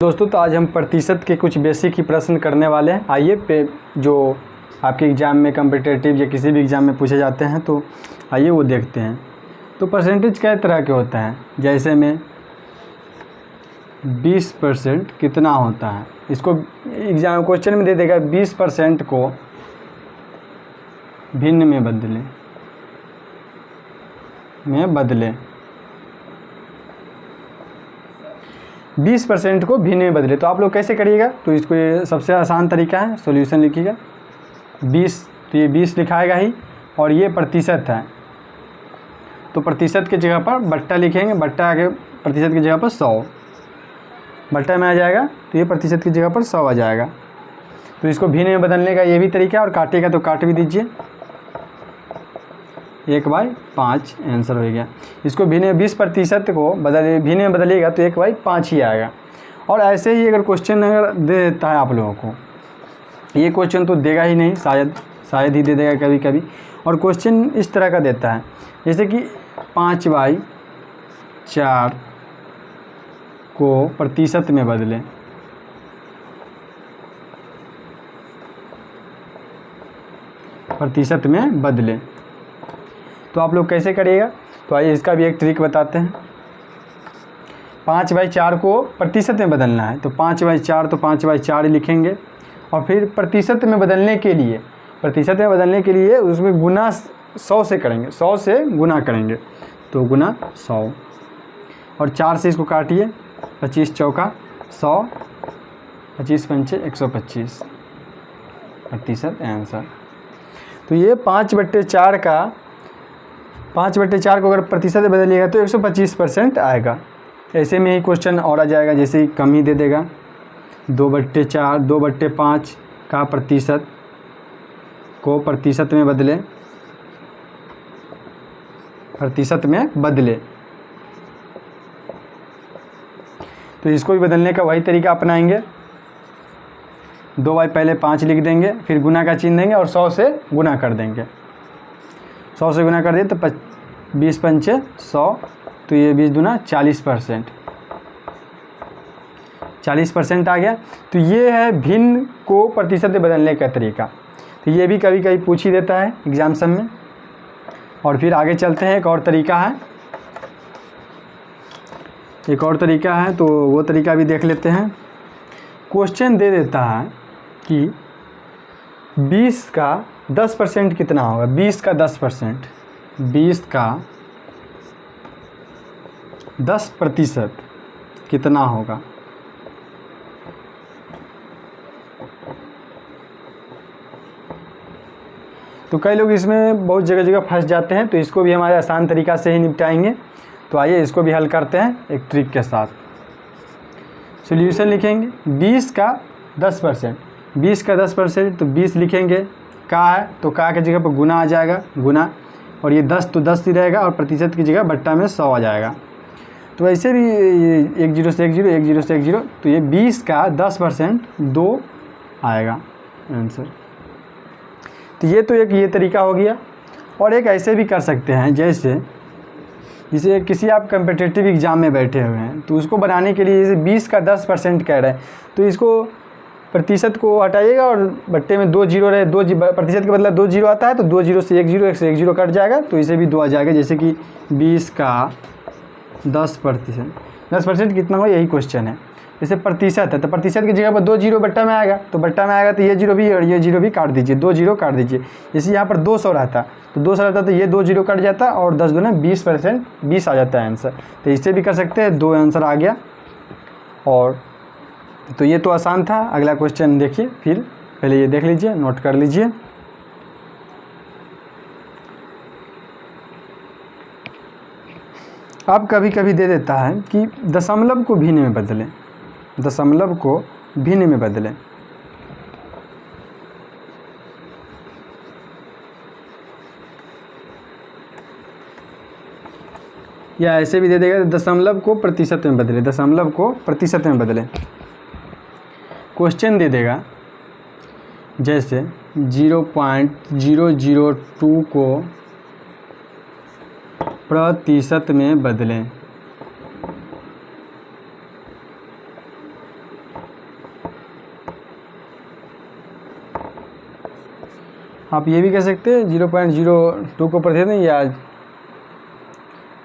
दोस्तों, तो आज हम प्रतिशत के कुछ बेसिक ही प्रश्न करने वाले हैं। आइए जो आपके एग्ज़ाम में कॉम्पिटिटिव या किसी भी एग्ज़ाम में पूछे जाते हैं, तो आइए वो देखते हैं। तो परसेंटेज कई तरह के होते हैं, जैसे में 20% कितना होता है। इसको एग्ज़ाम क्वेश्चन में दे देगा 20% को भिन्न में बदले 20% को भिन्न में बदले। तो आप लोग कैसे करिएगा, तो इसको ये सबसे आसान तरीका है, सॉल्यूशन लिखिएगा 20, तो ये 20 लिखाएगा ही, और ये प्रतिशत है तो प्रतिशत की जगह पर बट्टा लिखेंगे, बट्टा आगे प्रतिशत की जगह पर 100 बट्टा में आ जाएगा, तो ये प्रतिशत की जगह पर 100 आ जाएगा। तो इसको भिन्न में बदलने का ये भी तरीका है, और काटेगा तो काट भी दीजिए, 1/5 आंसर हो गया। इसको भिन्न 20% को भिन्न में बदलिएगा तो 1/5 ही आएगा। और ऐसे ही अगर क्वेश्चन अगर दे देता है आप लोगों को, ये क्वेश्चन तो देगा ही नहीं, शायद ही दे देगा कभी कभी। और क्वेश्चन इस तरह का देता है, जैसे कि 5/4 को प्रतिशत में बदलें। तो आप लोग कैसे करिएगा, तो आइए इसका भी एक ट्रिक बताते हैं। 5/4 को प्रतिशत में बदलना है, तो 5/4 तो 5/4 ही लिखेंगे, और फिर प्रतिशत में बदलने के लिए उसमें गुना 100 से करेंगे, 100 से गुना करेंगे, तो गुना 100, और 4 से इसको काटिए, 25 चौका 100, 25 पंचे 125 प्रतिशत आंसर। तो ये 5/4 को अगर प्रतिशत में बदलिएगा तो 125% आएगा। ऐसे में ही क्वेश्चन और आ जाएगा, जैसे ही कम ही दे देगा, 2/5 का प्रतिशत को प्रतिशत में बदले। तो इसको भी बदलने का वही तरीका अपनाएंगे, 2 पहले 5 लिख देंगे, फिर गुना का चिन्ह देंगे और 100 से गुना कर देंगे। 100 से गुना कर दिए तो 20 पंचे 100, तो ये 20 दूना 40%, 40% आ गया। तो ये है भिन्न को प्रतिशत में बदलने का तरीका। तो ये भी कभी कभी पूछ ही देता है एग्जाम सब में। और फिर आगे चलते हैं, एक और तरीका है, तो वो तरीका भी देख लेते हैं। क्वेश्चन दे देता है कि 20 का 10% कितना होगा। 20 का 10% कितना होगा। तो कई लोग इसमें बहुत जगह फंस जाते हैं, तो इसको भी हमारे आसान तरीका से ही निपटाएंगे। तो आइए इसको भी हल करते हैं एक ट्रिक के साथ। सॉल्यूशन लिखेंगे 20 का 10%, तो 20 लिखेंगे, का है तो का की जगह पर गुना आ जाएगा, गुना, और ये 10 तो 10 ही रहेगा, और प्रतिशत की जगह बट्टा में 100 आ जाएगा। तो ऐसे भी 1 0 से 1 0, 1 0 से 1 0, तो ये 20 का 10% 2 आएगा आंसर। तो ये तरीका हो गया। और एक ऐसे भी कर सकते हैं, जैसे किसी आप कॉम्पिटिटिव एग्ज़ाम में बैठे हुए हैं, तो उसको बनाने के लिए जैसे 20 का 10% कह रहे हैं, तो इसको प्रतिशत को हटाइएगा और बट्टे में 2 जीरो रहे, प्रतिशत के बदला 2 जीरो आता है, तो 2 जीरो से 1 जीरो, 1 से 1 जीरो कट जाएगा, तो इसे भी 2 आ जाएगा। जैसे कि 20 का 10% कितना हो, यही क्वेश्चन है। जैसे प्रतिशत है, तो प्रतिशत की जगह पर 2 जीरो बट्टा में आएगा, तो ये जीरो भी और ये जीरो भी काट दीजिए, 2 जीरो काट दीजिए। जैसे यहाँ पर 200 रहता, तो ये 2 जीरो कट जाता, और 10 दूना 20%, 20 आ जाता है आंसर। तो इससे भी कर सकते हैं, 2 आंसर आ गया। और तो ये तो आसान था। अगला क्वेश्चन देखिए, फिर पहले ये देख लीजिए, नोट कर लीजिए। अब कभी कभी दे देता है कि दशमलव को भिन्न में बदलें। या ऐसे भी दे देगा, दशमलव को प्रतिशत में बदलें। क्वेश्चन दे देगा, जैसे 0.002 को प्रतिशत में बदलें। आप ये भी कह सकते हैं 0.02 को प्रतिशत में, या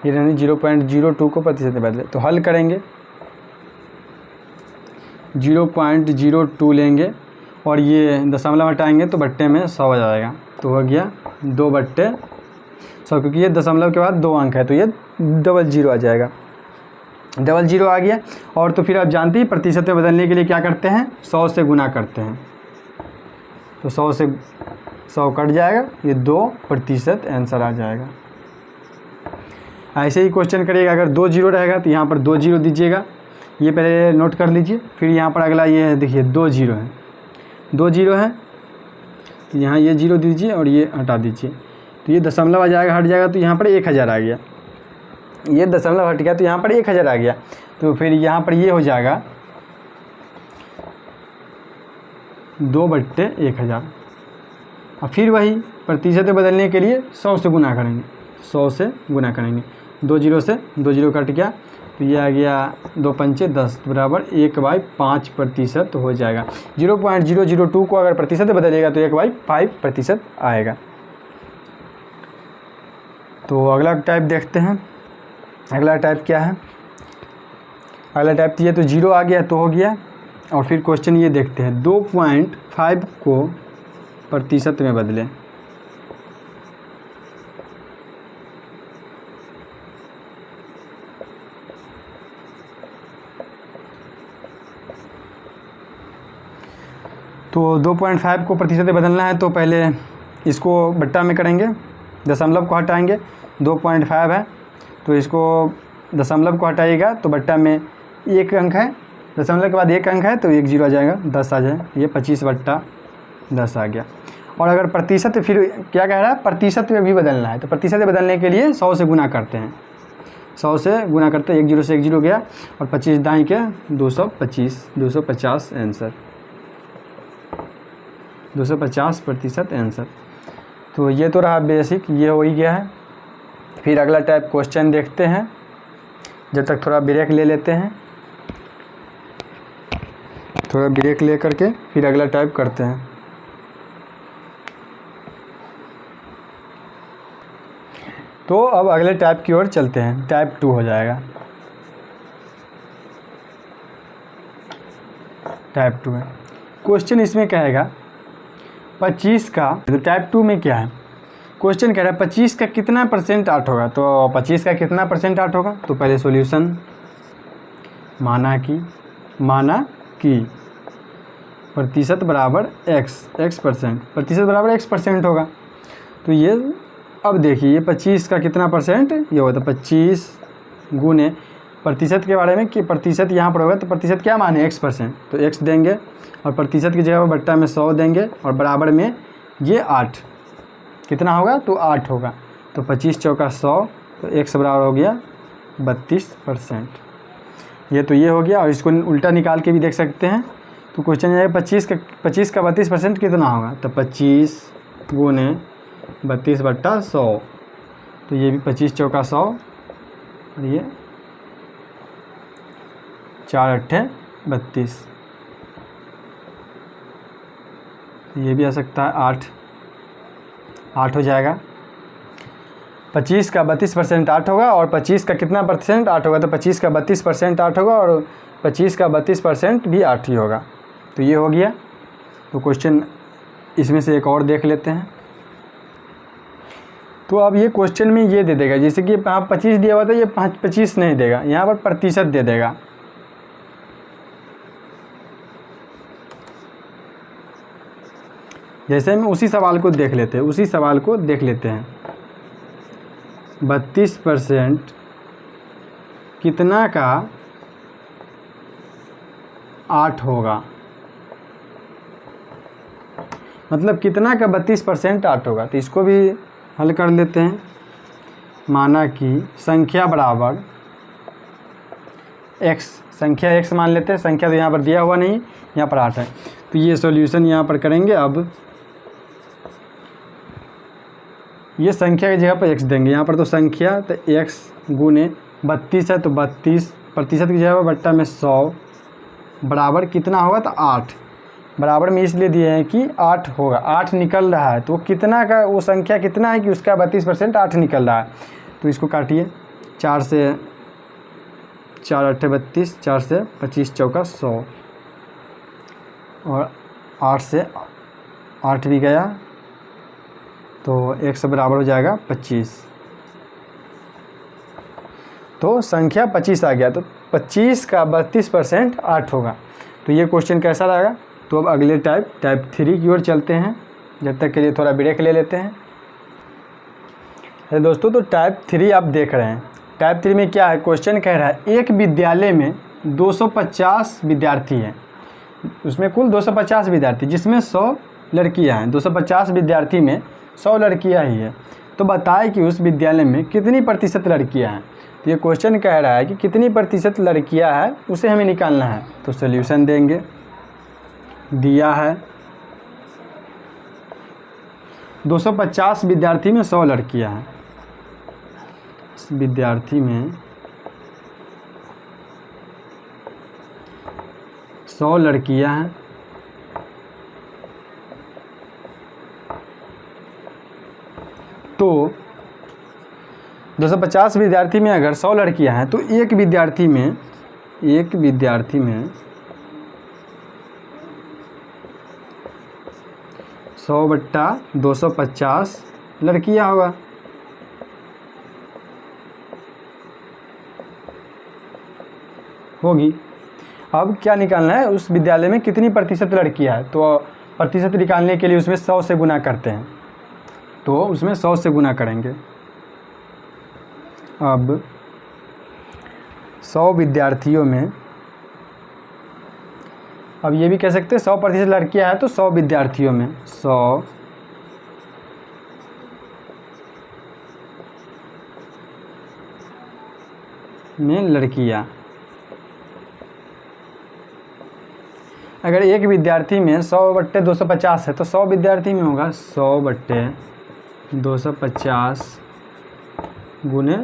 ये रहने 0.02 को प्रतिशत में बदले। तो हल करेंगे 0.02 लेंगे और ये दशमलव हटाएंगे तो बट्टे में 100 आ जाएगा। तो हो गया 2/100, क्योंकि ये दशमलव के बाद 2 अंक है तो ये 00 आ जाएगा। 00 आ गया। और तो फिर आप जानते ही प्रतिशत में बदलने के लिए क्या करते हैं, 100 से गुना करते हैं। तो 100 से 100 कट जाएगा, ये 2% आंसर आ जाएगा। ऐसे ही क्वेश्चन करिएगा, अगर 2 0 रहेगा तो यहाँ पर 2 0 दीजिएगा, ये पहले नोट कर लीजिए। फिर यहाँ पर अगला ये है, देखिए 2 0 है, 2 0 है तो यहाँ ये 0 दीजिए और ये हटा दीजिए, तो ये दशमलव आ जाएगा, हट जाएगा तो यहाँ पर 1000 आ गया। ये दशमलव हट गया तो यहाँ पर 1000 आ गया। तो फिर यहाँ पर ये हो जाएगा 2/1000। और फिर वही प्रतिशत में बदलने के लिए 100 से गुना करेंगे, 100 से गुना करेंगे। 2 0 से 2 0 कट गया तो ये आ गया 2 पंचे 10 बराबर 1/5% हो जाएगा। 0.002 को अगर प्रतिशत में बदलिएगा तो 1/5% आएगा। तो अगला टाइप देखते हैं। अगला टाइप क्या है, अगला टाइप ये तो 0 आ गया तो हो गया। और फिर क्वेश्चन ये देखते हैं, 2.5 को प्रतिशत में बदलें। तो 2.5 को प्रतिशत में बदलना है तो पहले इसको बट्टा में करेंगे, दशमलव को हटाएंगे। 2.5 है तो इसको दशमलव को हटाइएगा तो बट्टा में 1 अंक है, दशमलव के बाद 1 अंक है तो 1 0 आ जाएगा, 10 आ जाए, ये 25/10 आ गया। और अगर प्रतिशत, फिर क्या कह रहा है, प्रतिशत में भी बदलना है। तो प्रतिशत में बदलने के लिए 100 से गुना करते हैं, 100 से गुना करते हैं, 1 0 से 1 0 गया और 25 दाएँ के 250 आंसर, 250% आंसर। तो ये तो रहा बेसिक, ये हो ही गया है। फिर अगला टाइप क्वेश्चन देखते हैं, जब तक थोड़ा ब्रेक ले लेते हैं, थोड़ा ब्रेक ले करके फिर अगला टाइप करते हैं। तो अब अगले टाइप की ओर चलते हैं, टाइप 2 हो जाएगा। टाइप 2 है क्वेश्चन, इसमें कहेगा 25 का, तो टाइप 2 में क्या है, क्वेश्चन कह रहा है 25 का कितना % 8 होगा। तो 25 का कितना % 8 होगा, तो पहले सॉल्यूशन, माना कि प्रतिशत बराबर x%, प्रतिशत बराबर x% होगा। तो ये अब देखिए, ये 25 का कितना %, ये होता है 25 गुने प्रतिशत के बारे में, कि प्रतिशत यहाँ पर होगा तो प्रतिशत क्या माने, x%, तो x देंगे और प्रतिशत की जगह पर बट्टा में 100 देंगे और बराबर में ये 8, कितना होगा, तो 8 होगा। तो 25 चौका 100, तो x बराबर हो गया 32%। ये तो ये हो गया। और इसको उल्टा निकाल के भी देख सकते हैं। तो क्वेश्चन है 25 का 32% कितना होगा, तो 25 गुने 32/100, तो ये भी 25 चौका 100 और ये 4 8 32, ये भी आ सकता है 8 हो जाएगा। 25 का 32% 8 होगा और 25 का कितना % 8 होगा, तो 25 का 32% 8 होगा और 25 का 32% भी 8 ही होगा। तो ये हो गया। तो क्वेश्चन इसमें से एक और देख लेते हैं। तो अब ये क्वेश्चन में ये दे देगा, जैसे कि यहाँ 25 दिया हुआ था, ये 25 नहीं देगा, यहाँ पर प्रतिशत दे देगा। जैसे हम उसी सवाल को देख लेते हैं, 32% कितना का 8 होगा, मतलब कितना का 32% 8 होगा। तो इसको भी हल कर लेते हैं। माना कि संख्या बराबर x, संख्या x मान लेते हैं, संख्या तो यहाँ पर दिया हुआ नहीं, यहाँ पर 8 है। तो ये सॉल्यूशन यहाँ पर करेंगे। अब ये संख्या की जगह पर x देंगे, यहाँ पर तो संख्या, तो x गुने 32 है, तो 32 प्रतिशत की जगह पर बट्टा में 100 बराबर कितना होगा, तो 8। बराबर में इसलिए दिए हैं कि 8 होगा, 8 निकल रहा है, तो कितना का वो संख्या कितना है कि उसका 32% 8 निकल रहा है। तो इसको काटिए, 4 से 4 8 32, 4 से 25 चौका 100, और 8 से 8 भी गया, तो 100 बराबर हो जाएगा 25। तो संख्या 25 आ गया, तो 25 का 32% 8 होगा। तो ये क्वेश्चन कैसा रहेगा। तो अब अगले टाइप 3 की ओर चलते हैं, जब तक के लिए थोड़ा ब्रेक ले लेते हैं। अरे दोस्तों, तो टाइप 3 आप देख रहे हैं। टाइप 3 में क्या है, क्वेश्चन कह रहा है एक विद्यालय में 250 विद्यार्थी हैं, उसमें कुल 250 विद्यार्थी, जिसमें 100 लड़कियां हैं। 250 विद्यार्थी में 100 लड़कियां ही है, तो बताए कि उस विद्यालय में कितनी प्रतिशत लड़कियां हैं। तो ये क्वेश्चन कह रहा है कि कितनी प्रतिशत लड़कियां हैं, उसे हमें निकालना है। तो सॉल्यूशन देंगे, दिया है 250 विद्यार्थी में 100 लड़कियां हैं, विद्यार्थी में 100 लड़कियां हैं, तो 250 विद्यार्थी में अगर 100 लड़कियां हैं, तो एक विद्यार्थी में 100/250 लड़कियां होगा। होगी। अब क्या निकालना है, उस विद्यालय में कितनी प्रतिशत लड़कियां है। तो प्रतिशत निकालने के लिए उसमें 100 से गुना करते हैं, तो उसमें 100 से गुना करेंगे। अब 100 विद्यार्थियों में, अब ये भी कह सकते हैं 100% लड़कियां हैं, तो 100 विद्यार्थियों में 100 में लड़कियां। अगर एक विद्यार्थी में 100/250 है, तो 100 विद्यार्थी में होगा 100/250 गुने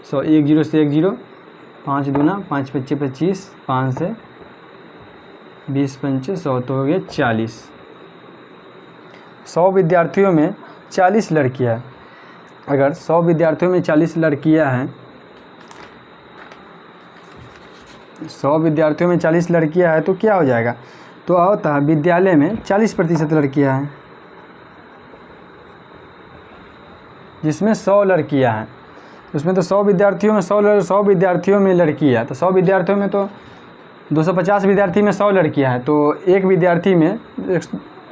100, 1 0 से 1 0, 5 दूना 5 5 25, 5 से 20 पंचे 100, तो हो गया 40। 100 विद्यार्थियों में 40 लड़कियां हैं। अगर 100 विद्यार्थियों में 40 लड़कियां हैं, 100 विद्यार्थियों में 40 लड़कियां हैं, तो क्या हो जाएगा। तो होता है विद्यालय में 40% लड़कियां हैं, जिसमें 100 लड़कियां हैं। उसमें तो 100 विद्यार्थियों में 100 विद्यार्थियों में लड़कियां, तो 100 विद्यार्थियों में तो 250 विद्यार्थी में 100 लड़कियां हैं, तो एक विद्यार्थी में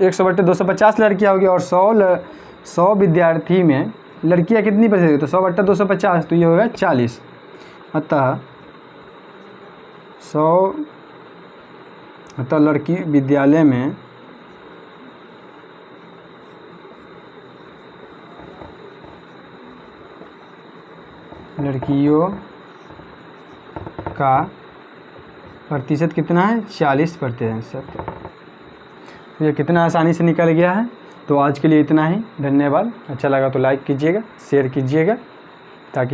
100/250 लड़कियां होगी, और 100 विद्यार्थी में लड़कियां कितनी प्रतिशत, तो 100/250, तो ये होगा 40। अतः 100 लड़की विद्यालय में लड़कियों का प्रतिशत कितना है, 40%। ये कितना आसानी से निकल गया है। तो आज के लिए इतना ही, धन्यवाद। अच्छा लगा तो लाइक कीजिएगा, शेयर कीजिएगा, ताकि